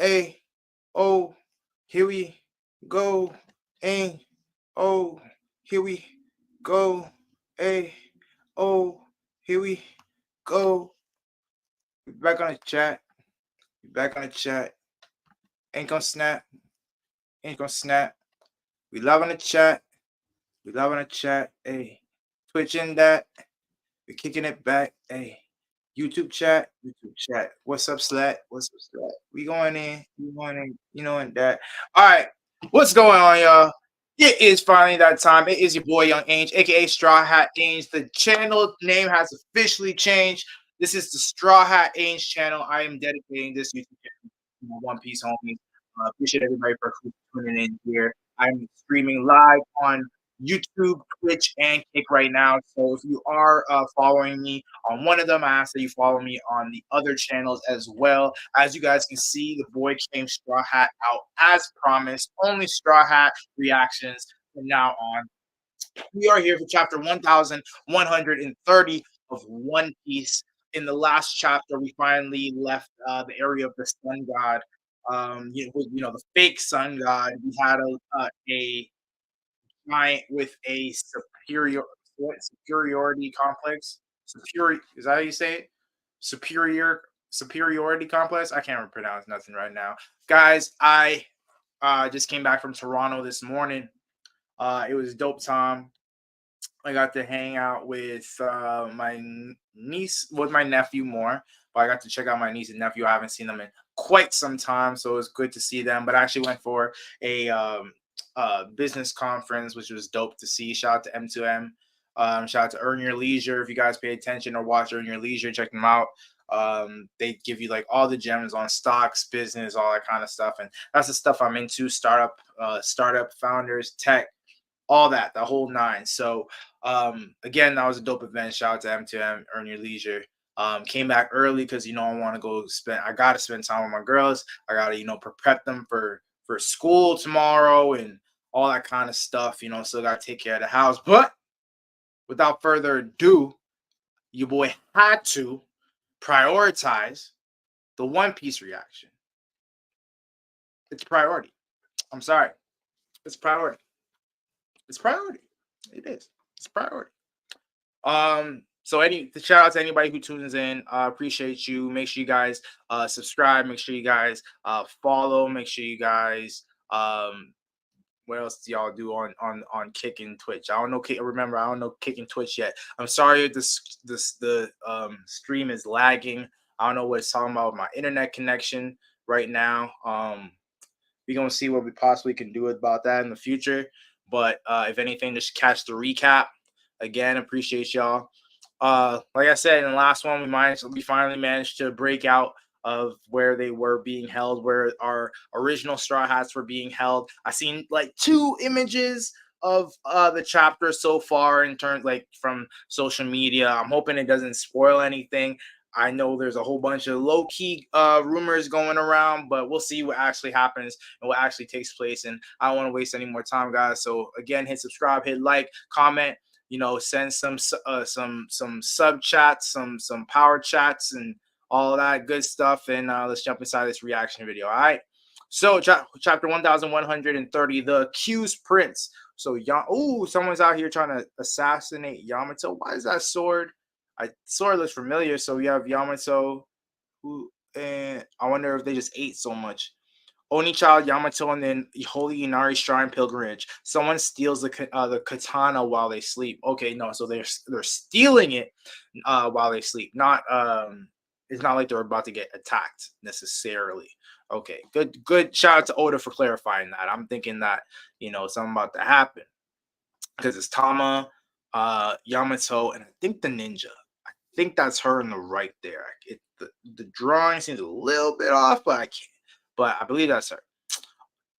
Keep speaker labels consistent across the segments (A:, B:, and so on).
A: A, oh, here we go. A, oh, here we go. A, oh, here we go. We back on the chat. We back on the chat. Ain't gonna snap. Ain't gonna snap. We love on the chat. We love on the chat. Hey, Twitch in that. We're kicking it back. Hey, YouTube chat. YouTube chat. What's up, Slat? What's up, Slat? We going in. We going in. You know, and that. All right. What's going on, y'all? It is finally that time. It is your boy, Young Ange, aka Straw Hat Ange. The channel name has officially changed. This is the Straw Hat Ange channel. I am dedicating this YouTube channel to my One Piece homies. Appreciate everybody for tuning in here. I'm streaming live on YouTube, Twitch, and Kick right now. So if you are following me on one of them, I ask that you follow me on the other channels as well. As you guys can see, the boy came Straw Hat out as promised. Only Straw Hat reactions from now on. We are here for chapter 1130 of One Piece. In the last chapter, we finally left the area of the sun god. The fake sun god. We had a giant with a superiority complex. Is that how you say it? Superiority complex. I can't pronounce nothing right now, guys. I just came back from Toronto this morning. It was dope time. I got to hang out with my niece, with my nephew more. But I got to check out my niece and nephew. I haven't seen them in quite some time, so it was good to see them. But I actually went for a business conference, which was dope to see. Shout out to M2M. Shout out to Earn Your Leisure. If you guys pay attention or watch Earn Your Leisure, check them out. They give you like all the gems on stocks, business, all that kind of stuff, and that's the stuff I'm into. Startup founders, tech, all that, the whole nine. So again, that was a dope event. Shout out to M2M, Earn Your Leisure. Came back early because I want to go I gotta spend time with my girls. I gotta prep them for school tomorrow and all that kind of stuff. Still gotta take care of the house. But without further ado, your boy had to prioritize the One Piece reaction. It's priority. I'm sorry. It's priority. It's priority. It is. It's priority. So shout out to anybody who tunes in. Appreciate you. Make sure you guys subscribe. Make sure you guys follow. Make sure you guys what else do y'all do on Kick and Twitch? I don't know remember, I don't know Kick and Twitch yet. I'm sorry if the stream is lagging. I don't know what it's talking about with my internet connection right now. We're gonna see what we possibly can do about that in the future. But if anything, just catch the recap. Again, appreciate y'all. Like I said in the last one, we finally managed to break out of where they were being held, where our original Straw Hats were being held. I seen like 2 images of the chapter so far in terms like from social media. I'm hoping it doesn't spoil anything. I know there's a whole bunch of low-key rumors going around, but we'll see what actually happens and what actually takes place. And I don't want to waste any more time, guys. So again, hit subscribe, hit like, comment. Send some sub chats, some power chats, and all that good stuff. And let's jump inside this reaction video. All right. So chapter 1130, the Accused Prince. So someone's out here trying to assassinate Yamato. Why is that sword? Sword looks familiar. So we have Yamato, and I wonder if they just ate so much. Only child Yamato and then Holy Inari Shrine pilgrimage. Someone steals the katana while they sleep. Okay, no, so they're stealing it while they sleep. Not it's not like they're about to get attacked necessarily. Okay, good. Shout out to Oda for clarifying that. I'm thinking that something about to happen because it's Tama, Yamato, and I think the ninja. I think that's her in the right there. The drawing seems a little bit off, but I believe that's her.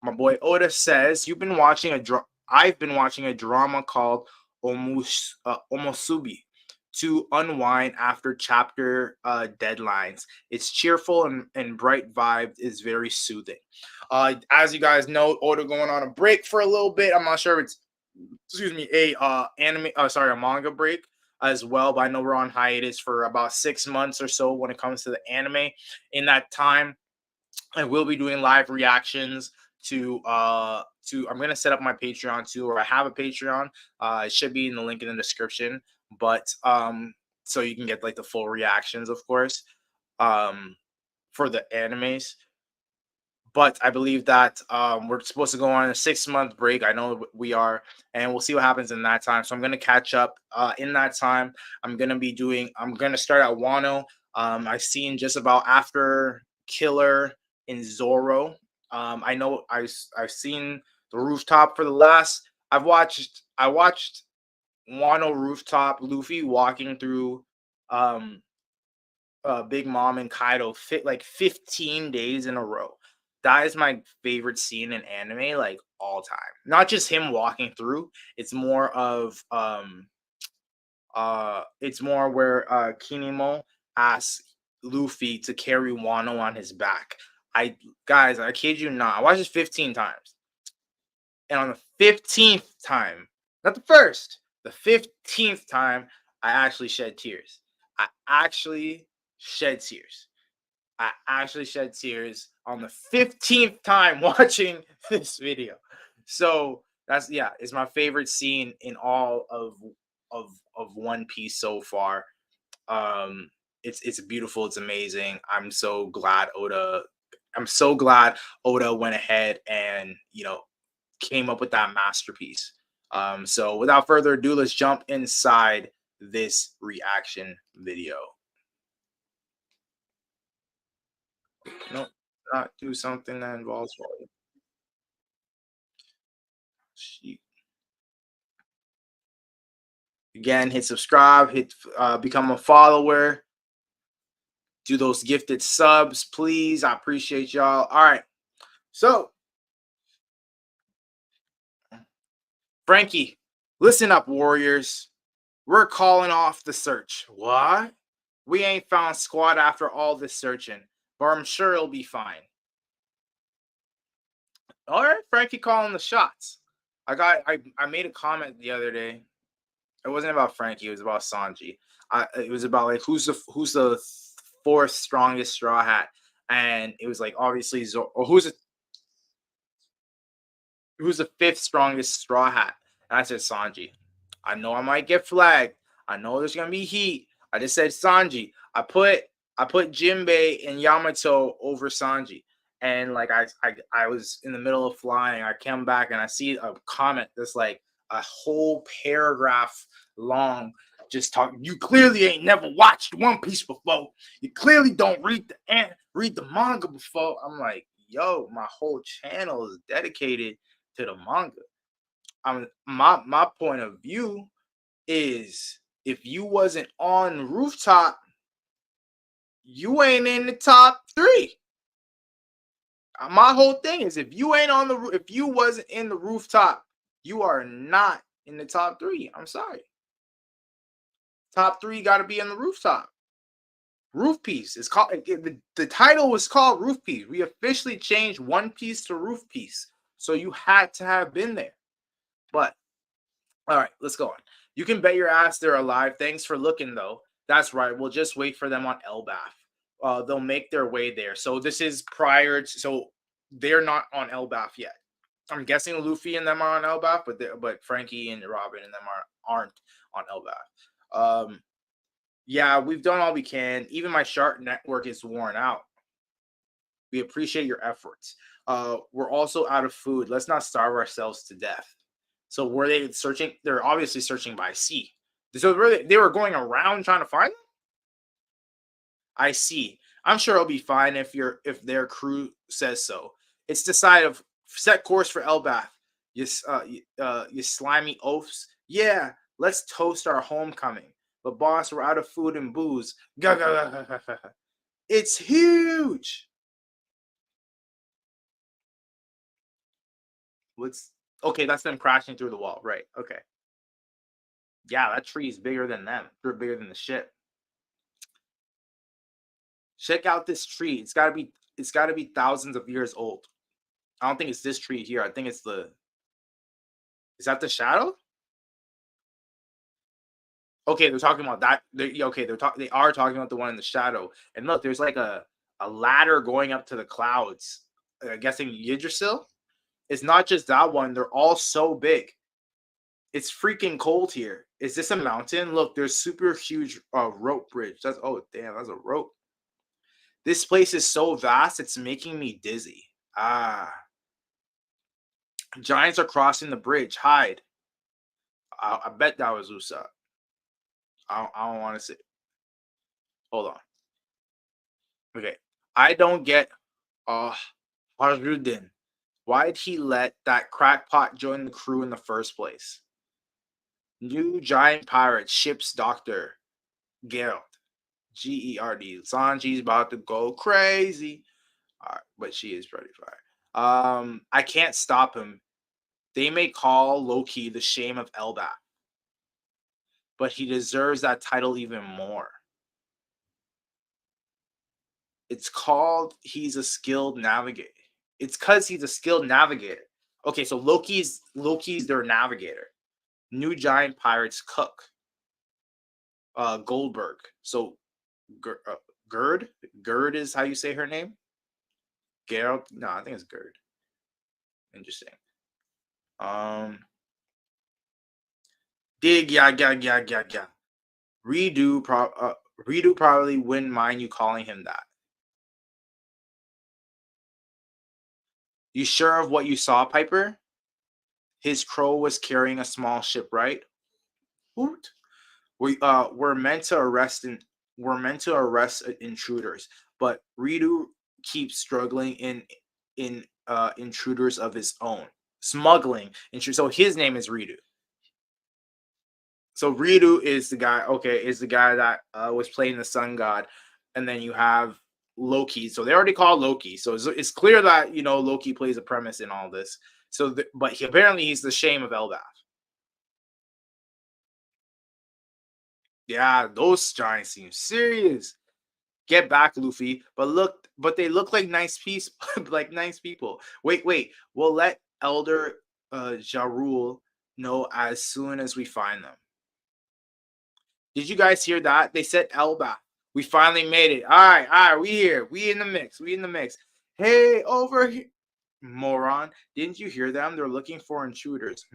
A: My boy Oda says I've been watching a drama called Omosubi to unwind after chapter deadlines. It's cheerful and bright vibe is very soothing. As you guys know, Oda going on a break for a little bit. I'm not sure if it's a manga break as well, but I know we're on hiatus for about 6 months or so when it comes to the anime. In that time, I will be doing live reactions to I'm gonna set up my Patreon too, or I have a Patreon. It should be in the link in the description, but so you can get like the full reactions, of course, um for the animes. But I believe that we're supposed to go on a 6 month break. I know we are, and we'll see what happens in that time. So I'm gonna catch up in that time. I'm gonna start at Wano. I've seen just about after Killer in Zoro. I know I've seen the rooftop for the last. I watched Wano rooftop Luffy walking through um Big Mom and Kaido fit like 15 days in a row. That is my favorite scene in anime, like all time. Not just him walking through. It's more of it's more where Kinemo asks Luffy to carry Wano on his back. I Guys, I kid you not. I watched this 15 times. And on the 15th time, not the first, the 15th time, I actually shed tears. I actually shed tears. I actually shed tears on the 15th time watching this video. So that's, yeah, it's my favorite scene in all of One Piece so far. Um it's beautiful, it's amazing. I'm so glad Oda went ahead and, came up with that masterpiece. So without further ado, let's jump inside this reaction video. No, not do something that involves volume. Again, hit subscribe, hit become a follower, do those gifted subs, please. I appreciate y'all. All right, so Frankie, listen up, warriors. We're calling off the search. What? We ain't found squad after all this searching, but I'm sure it'll be fine. All right, Frankie calling the shots. I made a comment the other day. It wasn't about Frankie. It was about Sanji. It was about like who's the fourth strongest Straw Hat, and it was like obviously or who's the fifth strongest Straw Hat, and I said Sanji. I know I might get flagged. I know there's gonna be heat. I just said Sanji. I put Jinbei and Yamato over Sanji. And like I was in the middle of flying. I came back and I see a comment that's like a whole paragraph long, just talking. You clearly ain't never watched One Piece before. You clearly don't read the manga before. I'm like, yo, my whole channel is dedicated to the manga. My point of view is if you wasn't on rooftop, you ain't in the top 3. My whole thing is if you ain't on the if you wasn't in the rooftop, you are not in the top 3. I'm sorry. Top 3 got to be in the rooftop. Roof Piece is called the title was called Roof Piece. We officially changed One Piece to Roof Piece, so you had to have been there. But all right, let's go on. You can bet your ass they're alive. Thanks for looking, though. That's right. We'll just wait for them on elbaf. They'll make their way there. So this is prior to, so they're not on elbaf yet. I'm guessing Luffy and them are on elbaf, but Frankie and Robin and them aren't on elbaf. Yeah, we've done all we can. Even my shark network is worn out. We appreciate your efforts. We're also out of food. Let's not starve ourselves to death. So were they searching? They're obviously searching by sea. So they were going around trying to find them? I see. I'm sure it'll be fine if their crew says so. It's decided. Set course for Elbaf. You slimy oafs. Yeah, let's toast our homecoming. But boss, we're out of food and booze. It's huge. What's okay? That's them crashing through the wall, right? Okay. Yeah, that tree is bigger than them. They're bigger than the ship. Check out this tree. It's gotta be thousands of years old. I don't think it's this tree here. I think it's the is that the shadow? Okay, they're talking about that. Okay, they are talking about the one in the shadow. And look, there's like a a ladder going up to the clouds. I'm guessing Yggdrasil. It's not just that one. They're all so big. It's freaking cold here. Is this a mountain? Look, there's super huge rope bridge. That's oh damn, that's a rope. This place is so vast, it's making me dizzy. Ah, giants are crossing the bridge. Hide. I bet that was Usopp. I don't want to say. Hold on. Okay, I don't get. Uh, Haruden. Why'd he let that crackpot join the crew in the first place? New giant pirate ship's doctor, Geralt. Gerd. Sanji's about to go crazy. All right, but she is pretty fire. I can't stop him. They may call Loki the shame of elbaf, but he deserves that title even more. It's called he's a skilled navigator. It's because he's a skilled navigator. Okay, so Loki's their navigator. New giant pirates cook. Goldberg. So Gerd is how you say her name. Geralt. No, I think it's Gerd. Interesting. Dig yeah. Redo probably wouldn't mind you calling him that. You sure of what you saw, Piper? His crow was carrying a small ship, right? Hoot. We're meant to arrest intruders, but Ridu keeps struggling in intruders of his own, smuggling. So his name is Ridu. So Ridu is the guy. Okay, is the guy that was playing the Sun God, and then you have Loki. So they already called Loki. So it's clear that Loki plays a premise in all this. So, but apparently he's the shame of elbaf. Yeah, those giants seem serious. Get back, Luffy. But they look like nice like nice people. Wait. We'll let Elder Jarul know as soon as we find them. Did you guys hear that? They said elbaf. We finally made it. All right. We here. We in the mix. Hey, over here, moron. Didn't you hear them? They're looking for intruders.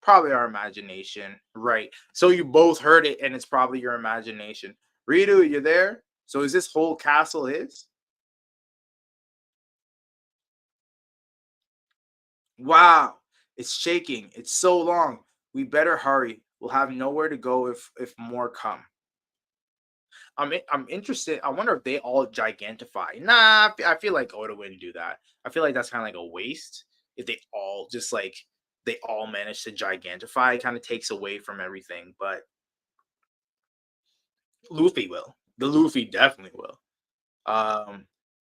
A: Probably our imagination. Right. So you both heard it, and it's probably your imagination. Ridu, you there? So is this whole castle his? Wow. It's shaking. It's so long. We better hurry. We'll have nowhere to go if more come. I'm interested. I wonder if they all gigantify. Nah, I feel like Oda wouldn't do that. I feel like that's kind of like a waste. If they all just like they all manage to gigantify, it kind of takes away from everything. But Luffy will. The Luffy definitely will.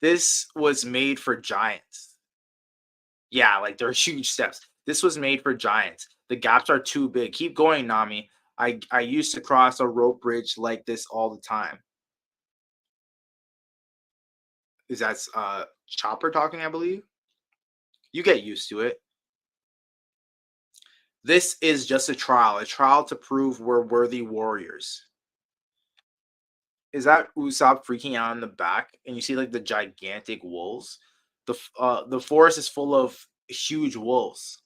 A: This was made for giants. Yeah, like there are huge steps. This was made for giants. The gaps are too big. Keep going, Nami. I used to cross a rope bridge like this all the time. Is that Chopper talking, I believe? You get used to it. This is just a trial to prove we're worthy warriors. Is that Usopp freaking out in the back? And you see like the gigantic wolves. The forest is full of huge wolves.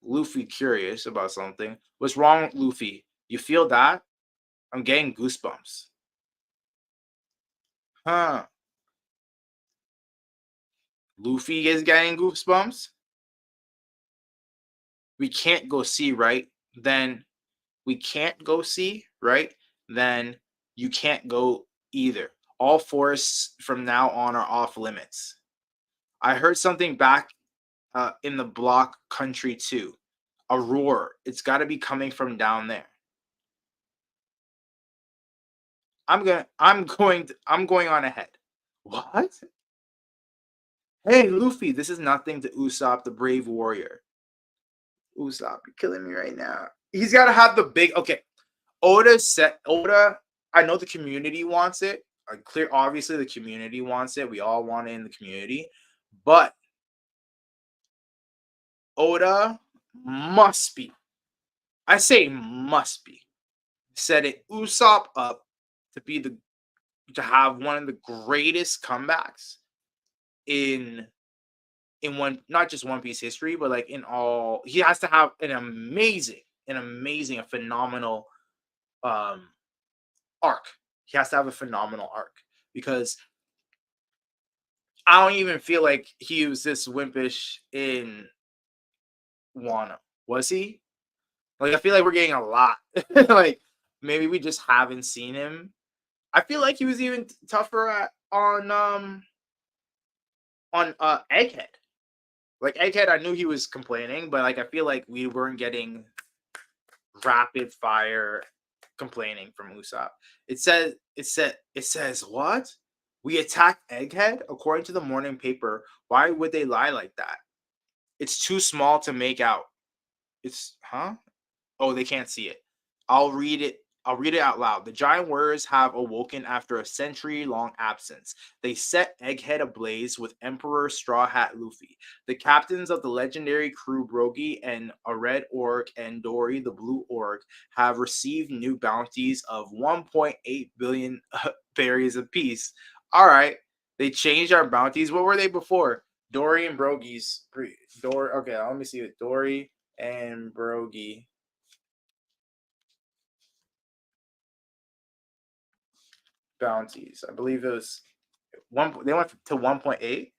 A: Luffy curious about something. What's wrong with Luffy? You feel that? I'm getting goosebumps. Huh. Luffy is getting goosebumps? We can't go see, right? Then we can't go see, right? Then you can't go either. All forests from now on are off limits. I heard something back in the block country too. A roar. It's got to be coming from down there. I'm going on ahead. What? Hey, Luffy, this is nothing to Usopp, the brave warrior. Usopp, you're killing me right now. He's got to have the big. Okay, Oda. I know the community wants it. Obviously, the community wants it. We all want it in the community, but Oda must be. I say must be setting Usopp up to be the to have one of the greatest comebacks in one, not just One Piece history, but like in all. He has to have a phenomenal um arc. He has to have a phenomenal arc because I don't even feel like he was this wimpish in Wano. Was he? Like I feel like we're getting a lot. Like maybe we just haven't seen him. I feel like he was even tougher on Egghead. Like Egghead, I knew he was complaining, but like I feel like we weren't getting rapid fire complaining from Usopp. It says what? We attacked Egghead according to the morning paper. Why would they lie like that? It's too small to make out. It's huh? Oh, they can't see it. I'll read it. I'll read it out loud. The giant warriors have awoken after a century-long absence. They set Egghead ablaze with Emperor Straw Hat Luffy. The captains of the legendary crew Brogy and a red orc and Dory the blue orc have received new bounties of 1.8 billion berries apiece. All right, they changed our bounties. What were they before? Dory and Brogy's. Dory. Okay, let me see it. Dory and Brogy. Bounties. I believe it was one. They went to 1.8.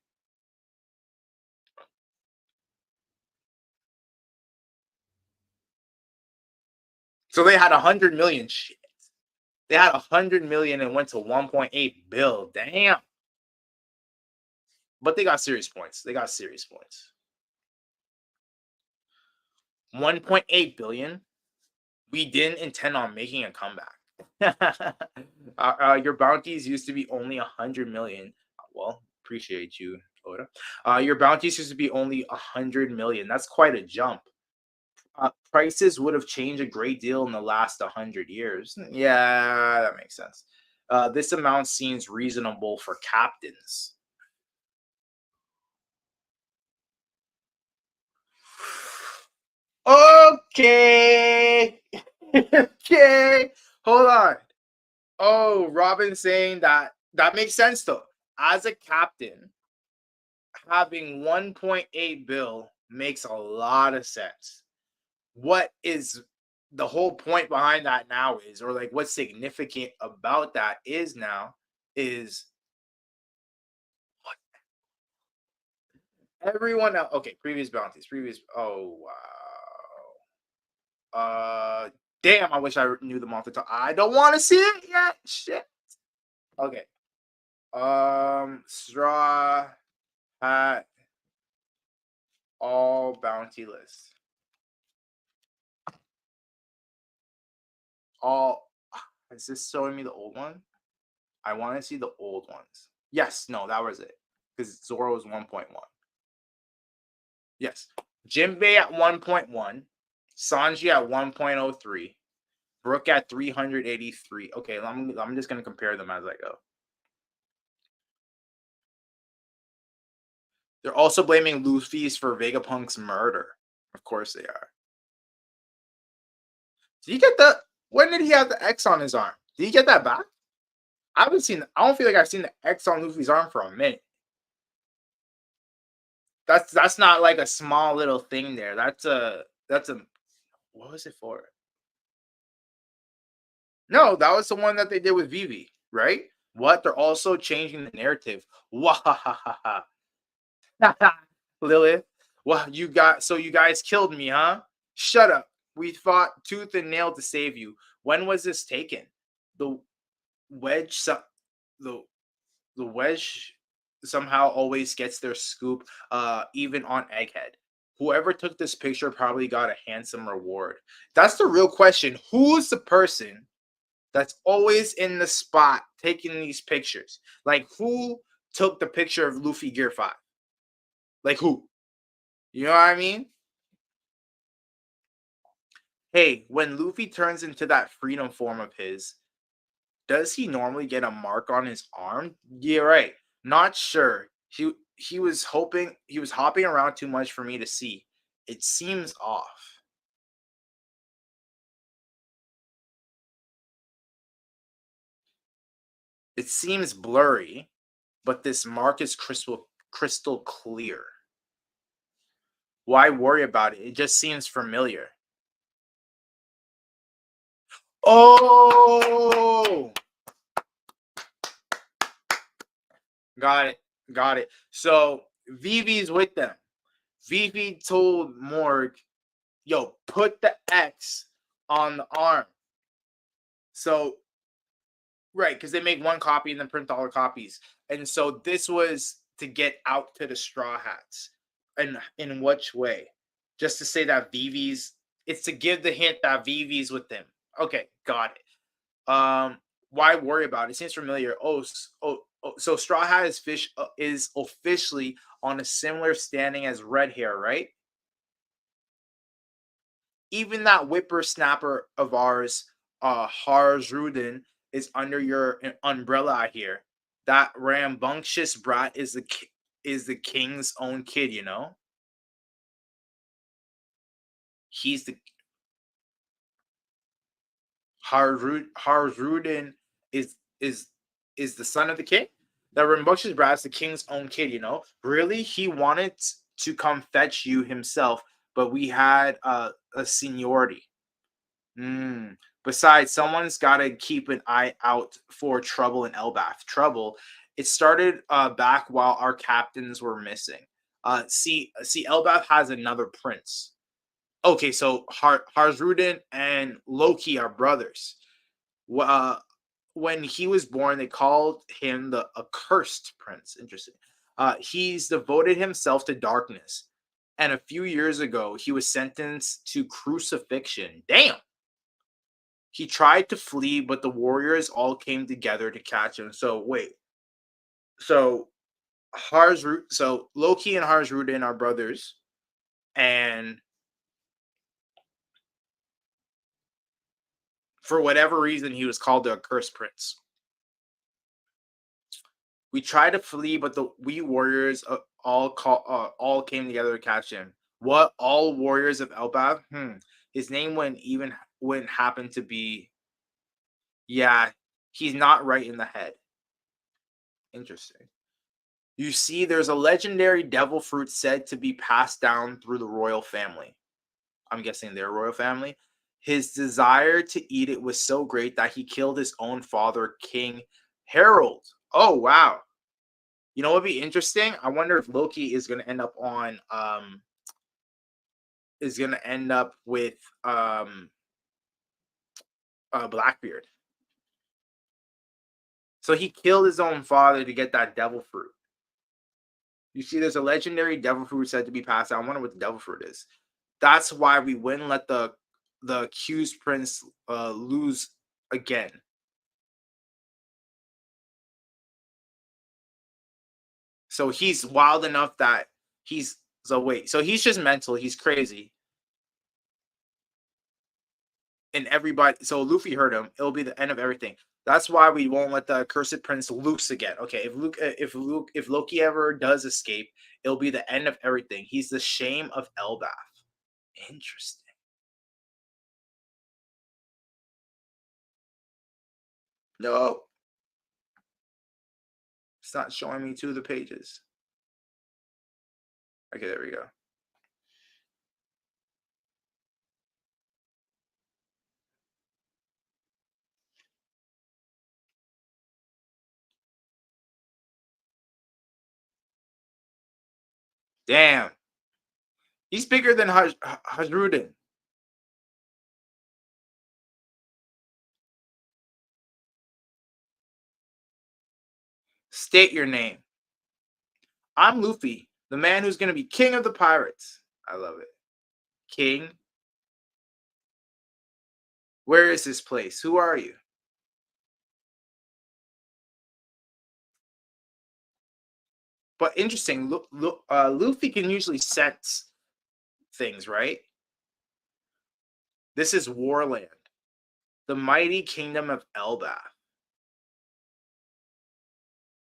A: So they had 100 million. Shit. They had 100 million and went to 1.8 bill. Damn. But they got serious points. They got serious points. 1.8 billion. We didn't intend on making a comeback. Your bounties used to be only 100 million. Well, appreciate you, Oda. Your bounties used to be only 100 million. That's quite a jump. Prices would have changed a great deal in the last 100 years. Yeah, that makes sense. This amount seems reasonable for captains. Okay. Okay. Hold on. Oh, Robin saying that makes sense though. As a captain, having 1.8 bill makes a lot of sense. What is the whole point behind that now is, or like what's significant about that is now, is everyone else. Okay, previous bounties, previous. Oh wow. Damn. I wish I knew them off the top. I don't want to see it yet. Shit. Okay. Straw Hat all bounty lists. All. Is this showing me the old one? I want to see the old ones. Yes. No, that was it. Because Zoro was 1.1. Yes. Jinbei at 1.1, Sanji at 1.03, Brook at 383. Okay, I'm just going to compare them as I go. They're also blaming Luffy's for Vegapunk's murder. Of course they are. Did you get the? When did he have the X on his arm? Did he get that back? I haven't seen. I don't feel like I've seen the X on Luffy's arm for a minute. That's not like a small little thing there. That's a what was it for? No, that was the one that they did with Vivi, right? What? They're also changing the narrative. Wahahaha. Lilith. Well, you guys killed me, huh? Shut up. We fought tooth and nail to save you. When was this taken? The wedge the the wedge somehow always gets their scoop, even on Egghead. Whoever took this picture probably got a handsome reward. That's the real question. Who's the person that's always in the spot taking these pictures? Like, who took the picture of Luffy Gear 5? Like, who? You know what I mean? Hey, when Luffy turns into that freedom form of his, does he normally get a mark on his arm? Yeah, right. Not sure. He was hopping around too much for me to see. It seems off. It seems blurry, but this mark is crystal clear. Why worry about it? It just seems familiar. Oh, got it. Got it. So Vivi's with them. Vivi told Morg, yo, put the X on the arm. So, right, because they make one copy and then print all the copies. And so this was to get out to the Straw Hats. And in which way? Just to say that Vivi's, it's to give the hint that Vivi's with them. Okay, got it. Why worry about it? It seems familiar. So Straw Hat is officially on a similar standing as Red Hair, right? Even that whippersnapper of ours, Harzrudin, is under your umbrella. I hear that rambunctious brat is the king's own kid. You know, he's the Harzrudin is is the son of the king. That rambunctious brat is the king's own kid. You know, really, he wanted to come fetch you himself, but we had a seniority. Mm. Besides, someone's got to keep an eye out for trouble in Elbaf. Trouble. It started back while our captains were missing. Elbaf has another prince. Okay, so Harzrudin and Loki are brothers. Uh, when he was born, they called him the Accursed Prince. Interesting. He's devoted himself to darkness, and a few years ago, he was sentenced to crucifixion. Damn. He tried to flee, but the warriors all came together to catch him. So wait, so so Loki and Harzrudin are brothers, and for whatever reason, he was called the Accursed Prince. We tried to flee, but the we warriors all came together to catch him. What? All warriors of Elbaf? His name wouldn't happen to be. Yeah, he's not right in the head. Interesting. You see, there's a legendary devil fruit said to be passed down through the royal family. I'm guessing their royal family. His desire to eat it was so great that he killed his own father, King Harold. Oh wow! You know what would be interesting? I wonder if Loki is going to end up on is going to end up with Blackbeard. So he killed his own father to get that devil fruit. You see, there's a legendary devil fruit said to be passed out. I wonder what the devil fruit is. That's why we wouldn't let the accused prince lose again. So he's wild enough that he's just mental. He's crazy. And everybody, so Luffy heard him. It'll be the end of everything. That's why we won't let the accursed prince loose again. Okay, if Loki ever does escape, it'll be the end of everything. He's the shame of Elbaf. Interesting. No, it's not showing me two of the pages. Okay, there we go. Damn, he's bigger than Hazrudin. State your name. I'm Luffy, the man who's going to be king of the pirates. I love it. King? Where is this place? Who are you? But interesting, Luffy can usually sense things, right? This is Warland, the mighty kingdom of Elbaf.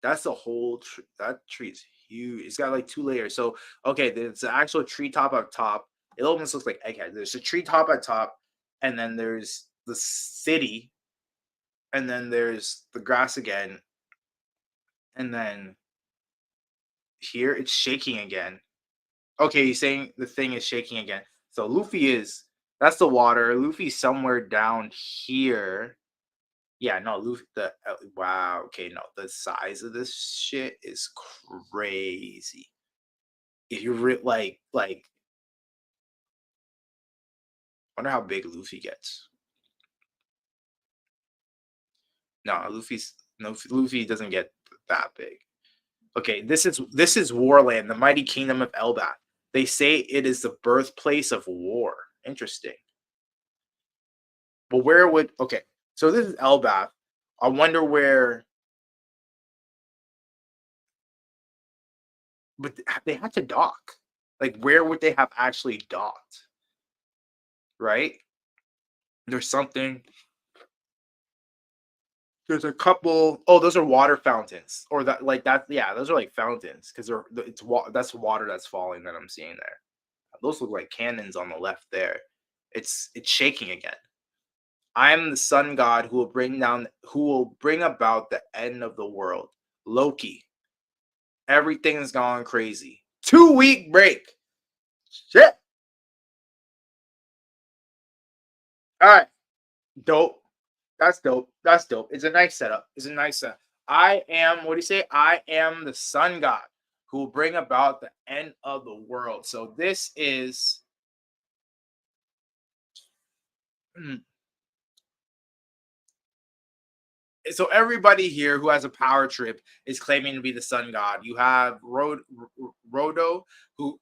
A: That's the whole tree. That tree's huge. It's got like two layers. So, okay, there's the actual treetop up top. It almost looks like egghead. There's a treetop at top, and then there's the city, and then there's the grass again, And then here it's shaking again. Okay, he's saying the thing is shaking again. So Luffy is that's the water. Luffy's somewhere down here. Yeah, no, Luffy. Wow. Okay, no, the size of this shit is crazy. If you wonder how big Luffy gets. No, Luffy doesn't get that big. Okay, this is Warland, the mighty kingdom of Elbaf. They say it is the birthplace of war. Interesting. But where would okay? So this is Elbaf. I wonder where. But they had to dock. Like, where would they have actually docked? Right? There's something. There's a couple. Oh, those are water fountains, or that like that. Yeah, those are like fountains because that's water that's falling that I'm seeing there. Those look like cannons on the left there. It's shaking again. I am the sun god who will bring about the end of the world. Loki. Everything's gone crazy. 2 week break. Shit. All right. Dope. That's dope. That's dope. It's a nice setup. It's a nice setup. I am, what do you say? I am the sun god who will bring about the end of the world. So this is hmm, so everybody here who has a power trip is claiming to be the sun god. You have Rodo who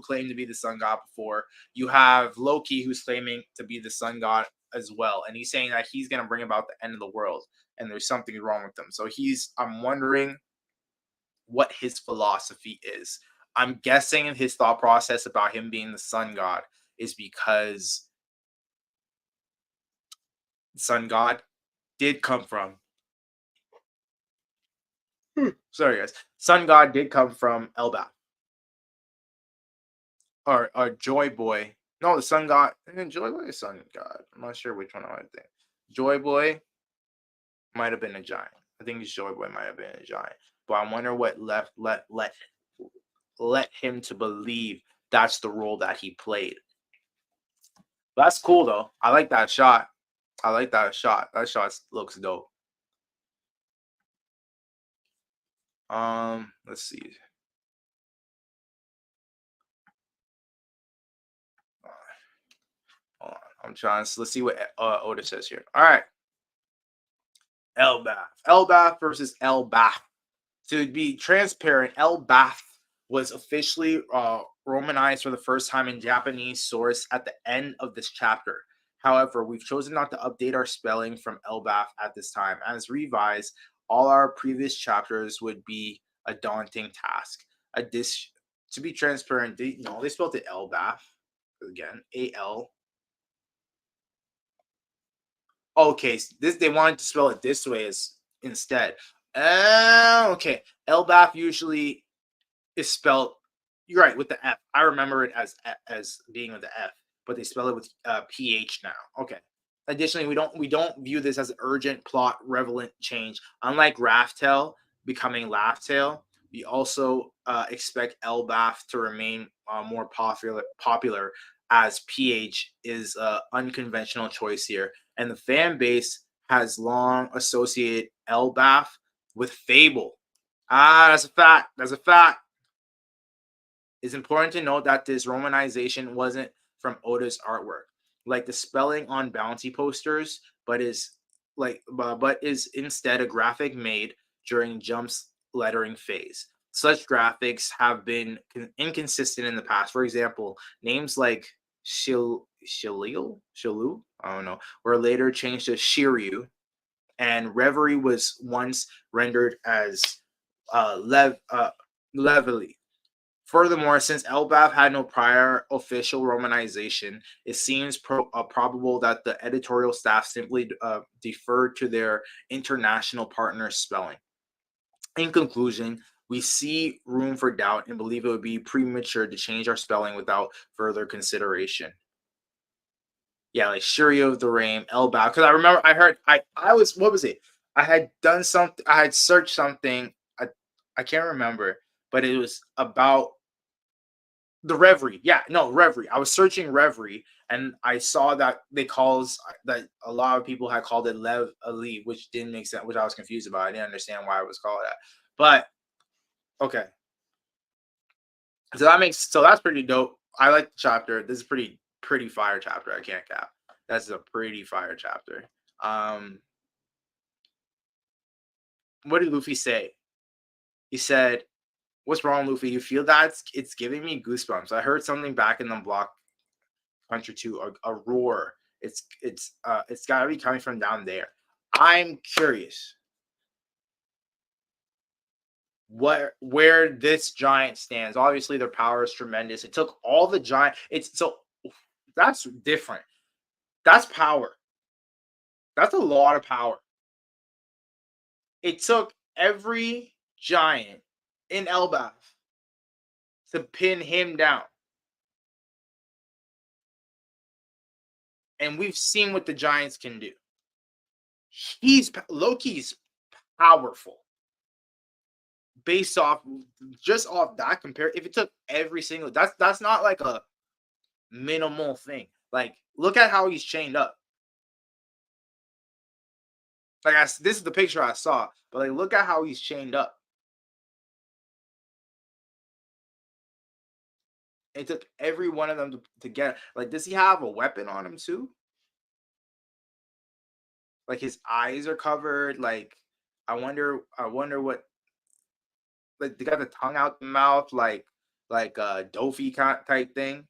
A: claimed to be the sun god before. You have Loki who's claiming to be the sun god as well, and he's saying that he's going to bring about the end of the world, and there's something wrong with them. So I'm wondering what his philosophy is. I'm guessing his thought process about him being the sun god is because the sun god did come from sorry guys. Sun God did come from Elbaf or Joy Boy. No, the Sun God. Joy Boy is Sun God. I'm not sure which one I think. Joy Boy might have been a giant. I think Joy Boy might have been a giant. But I wonder what let him to believe that's the role that he played. That's cool though. I like that shot. I like that shot. That shot looks dope. Let's see. Hold on. I'm trying to let's see what Oda says here. All right. Elbaf. Elbaf versus Elbaf. To be transparent, elbaf was officially Romanized for the first time in Japanese source at the end of this chapter. However, we've chosen not to update our spelling from elbaf at this time. As revised, all our previous chapters would be a daunting task. To be transparent, they spelled it elbaf again. A-L. Okay, this they wanted to spell it this way as instead. Okay. Elbaf usually is spelled. You're right with the F. I remember it as being with the F, but they spell it with PH now. Okay. Additionally, we don't view this as an urgent plot relevant change. Unlike Raftel becoming Laugh-Tale, we also expect Elbaf to remain more popular as PH is an unconventional choice here, and the fan base has long associated Elbaf with Fable. That's a fact. That's a fact. It's important to note that this romanization wasn't from Oda's artwork, like the spelling on bounty posters, but is instead a graphic made during Jump's lettering phase. Such graphics have been inconsistent in the past. For example, names like Shilu, I don't know, were later changed to Shiryu, and Reverie was once rendered as Levely. Furthermore, since Elbaf had no prior official romanization, it seems probable that the editorial staff simply deferred to their international partners' spelling. In conclusion, we see room for doubt and believe it would be premature to change our spelling without further consideration. Yeah, like Shuri of the Rain, Elbaf. Because I remember I heard I was what was it? I had done something. I had searched something. I can't remember, but it was about the Reverie. Yeah, no, Reverie. I was searching Reverie, and I saw that they calls that a lot of people had called it Lev Ali, which didn't make sense, which I was confused about. I didn't understand why it was called that. But okay, so that's pretty dope. I like the chapter. This is pretty fire chapter. I can't cap. That's a pretty fire chapter. Um, what did Luffy say? He said, "What's wrong, Luffy? You feel that? It's giving me goosebumps. I heard something back in the block country too, a roar. It's got to be coming from down there. I'm curious where this giant stands. Obviously, their power is tremendous. It took all the giant. It's so that's different. That's power. That's a lot of power. It took every giant in elbaf to pin him down, and we've seen what the giants can do. Loki's powerful. Based off just off that compare if it took every single that's not like a minimal thing. Like look at how he's chained up. Like this is the picture I saw, but like look at how he's chained up. It took every one of them to get like does he have a weapon on him too? Like his eyes are covered. Like I wonder what like they got the tongue out the mouth like a Dofi type thing.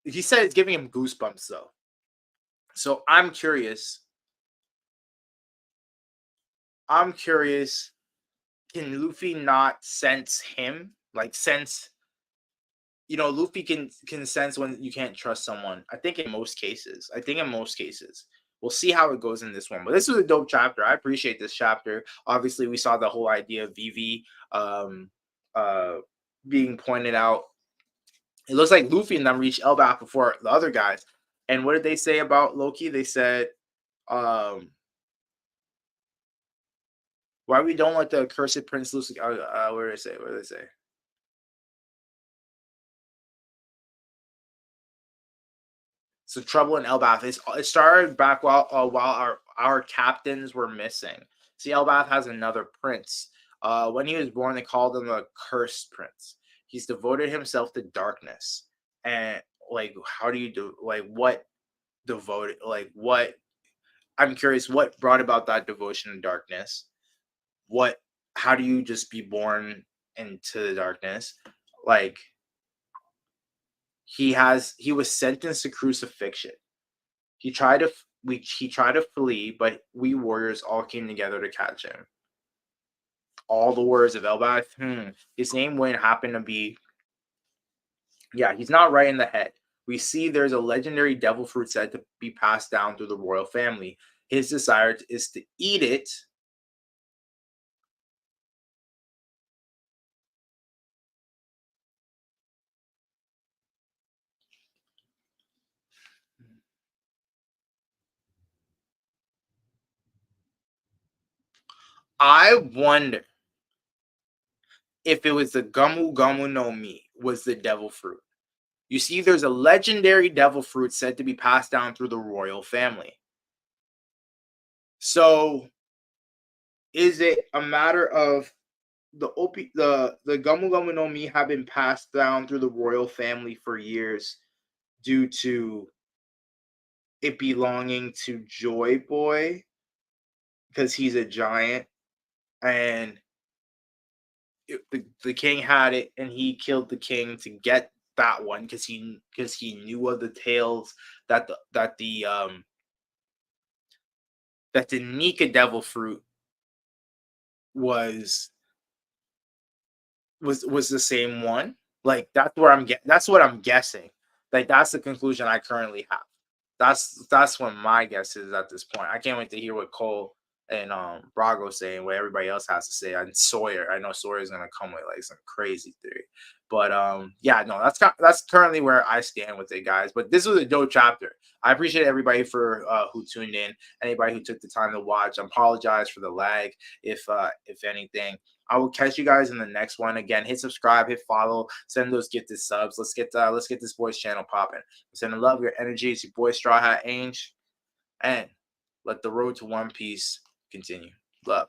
A: He said it's giving him goosebumps though. So I'm curious, can Luffy not sense him? Like sense, Luffy can sense when you can't trust someone. I think in most cases. I think in most cases. We'll see how it goes in this one. But this was a dope chapter. I appreciate this chapter. Obviously, we saw the whole idea of Vivi uh being pointed out. It looks like Luffy and them reached elbaf before the other guys. And what did they say about Loki? They said, why we don't let the accursed prince loose? What did they say? What did they say? So trouble in elbaf. It started back while our captains were missing. See, elbaf has another prince. When he was born, they called him the Accursed Prince. He's devoted himself to darkness. And like, how do you do? Like, what devoted? Like, what? I'm curious. What brought about that devotion to darkness? What? How do you just be born into the darkness? Like, he was sentenced to crucifixion. He tried to flee, but we warriors all came together to catch him. All the words of elbaf. His name wouldn't happen to be. Yeah, he's not right in the head. We see there's a legendary devil fruit said to be passed down through the royal family. His desire is to eat it. I wonder if it was the Gamu Gamu no Mi was the devil fruit. You see, there's a legendary devil fruit said to be passed down through the royal family. So, is it a matter of the Gamu Gamu no Mi have been passed down through the royal family for years due to it belonging to Joy Boy because he's a giant and the king had it and he killed the king to get that one because he knew of the tales that the Nika devil fruit was was the same one. Like that's what I'm guessing. Like that's the conclusion I currently have. That's what my guess is at this point. I can't wait to hear what Cole and Brago saying what everybody else has to say. And Sawyer, I know Sawyer's gonna come with like some crazy theory, but yeah, no, that's currently where I stand with it, guys. But this was a dope chapter. I appreciate everybody for who tuned in, anybody who took the time to watch. I apologize for the lag, if anything. I will catch you guys in the next one. Again, hit subscribe, hit follow, send those gifted subs. Let's get this boys channel popping. Sending love, your energy. It's your boy Straw Hat Ange, and let the road to One Piece continue. Love.